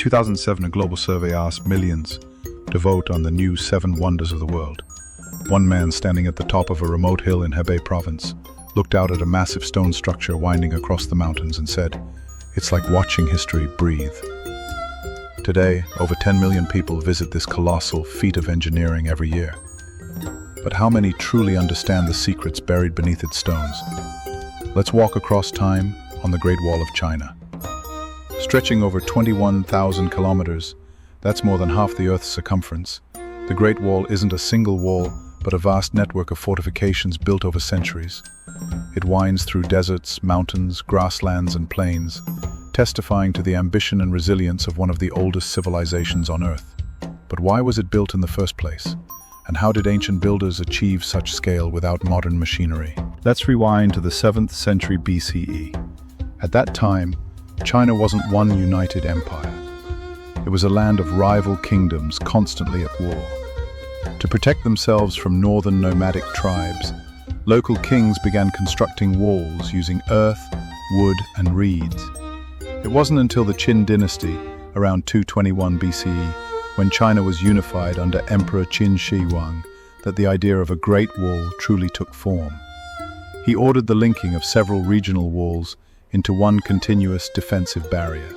2007, a global survey asked millions to vote on the new 7 wonders of the world. One man standing at the top of a remote hill in Hebei province looked out at a massive stone structure winding across the mountains and said, "It's like watching history breathe." Today, over 10 million people visit this colossal feat of engineering every year. But how many truly understand the secrets buried beneath its stones? Let's walk across time on the Great Wall of China. Stretching over 21,000 kilometers, that's more than half the Earth's circumference. The Great Wall isn't a single wall, but a vast network of fortifications built over centuries. It winds through deserts, mountains, grasslands, and plains, testifying to the ambition and resilience of one of the oldest civilizations on Earth. But why was it built in the first place? And how did ancient builders achieve such scale without modern machinery? Let's rewind to the 7th century BCE. At that time, China wasn't one united empire. It was a land of rival kingdoms constantly at war. To protect themselves from northern nomadic tribes, local kings began constructing walls using earth, wood, and reeds. It wasn't until the Ming Dynasty, around 221 BCE, when China was unified under Emperor Qin Shi Huang, that the idea of a Great Wall truly took form. He ordered the linking of several regional walls into one continuous defensive barrier.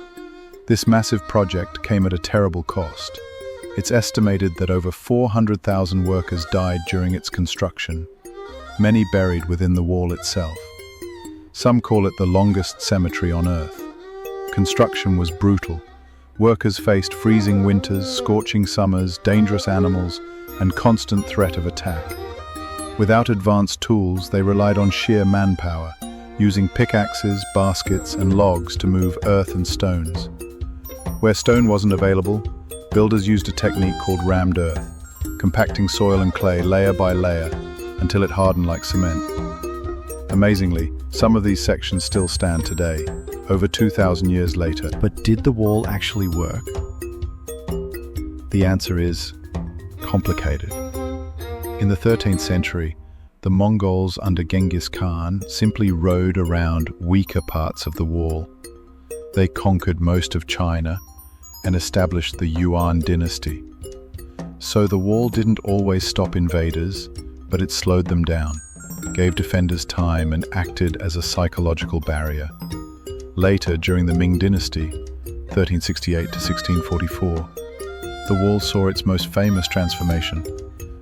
This massive project came at a terrible cost. It's estimated that over 400,000 workers died during its construction, many buried within the wall itself. Some call it the longest cemetery on Earth. Construction was brutal. Workers faced freezing winters, scorching summers, dangerous animals, and constant threat of attack. Without advanced tools, they relied on sheer manpower, using pickaxes, baskets, and logs to move earth and stones. Where stone wasn't available, builders used a technique called rammed earth, compacting soil and clay layer by layer until it hardened like cement. Amazingly, some of these sections still stand today, over 2,000 years later. But did the wall actually work? The answer is complicated. In the 13th century, the Mongols under Genghis Khan simply rode around weaker parts of the wall. They conquered most of China and established the Yuan dynasty. So the wall didn't always stop invaders, but it slowed them down, gave defenders time, and acted as a psychological barrier. Later, during the Ming Dynasty, 1368 to 1644, the wall saw its most famous transformation.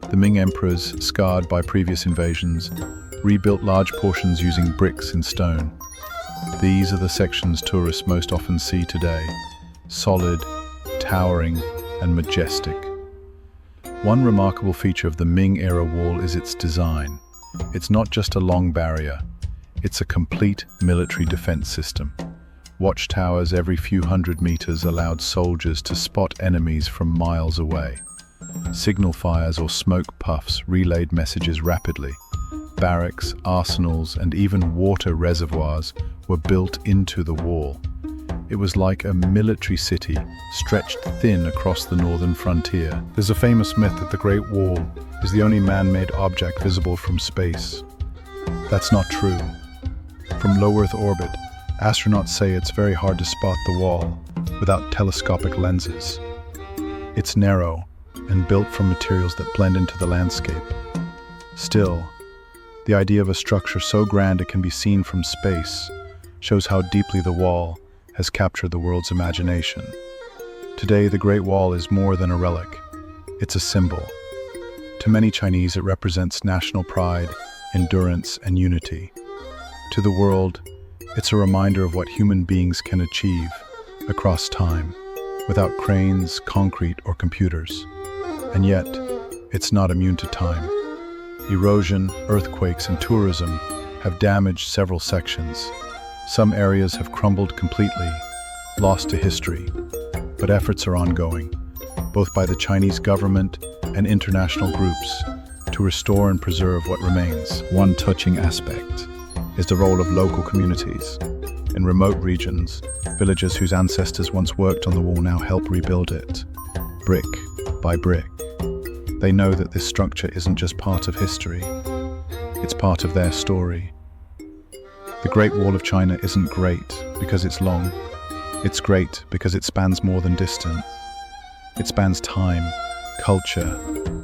The Ming emperors, scarred by previous invasions, rebuilt large portions using bricks and stone. These are the sections tourists most often see today, solid, towering, and majestic. One remarkable feature of the Ming-era wall is its design. It's not just a long barrier, it's a complete military defense system. Watchtowers every few hundred meters allowed soldiers to spot enemies from miles away. Signal fires or smoke puffs relayed messages rapidly. Barracks, arsenals, and even water reservoirs were built into the wall. It was like a military city stretched thin across the northern frontier. There's a famous myth that the Great Wall is the only man-made object visible from space. That's not true. From low Earth orbit, astronauts say it's very hard to spot the wall without telescopic lenses. It's narrow and built from materials that blend into the landscape. Still, the idea of a structure so grand it can be seen from space shows how deeply the wall has captured the world's imagination. Today, the Great Wall is more than a relic. It's a symbol. To many Chinese, it represents national pride, endurance, and unity. To the world, it's a reminder of what human beings can achieve across time, without cranes, concrete, or computers. And yet, it's not immune to time. Erosion, earthquakes, and tourism have damaged several sections. Some areas have crumbled completely, lost to history, but efforts are ongoing, both by the Chinese government and international groups, to restore and preserve what remains. One touching aspect is the role of local communities. In remote regions, villagers whose ancestors once worked on the wall now help rebuild it, brick by brick. They know that this structure isn't just part of history, it's part of their story. The Great Wall of China isn't great because it's long. It's great because it spans more than distance. It spans time, culture,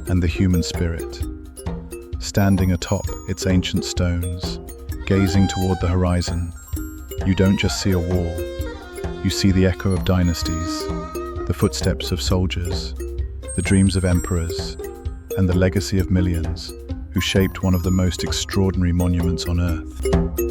and the human spirit. Standing atop its ancient stones, gazing toward the horizon, you don't just see a wall. You see the echo of dynasties, the footsteps of soldiers, the dreams of emperors, and the legacy of millions who shaped one of the most extraordinary monuments on Earth.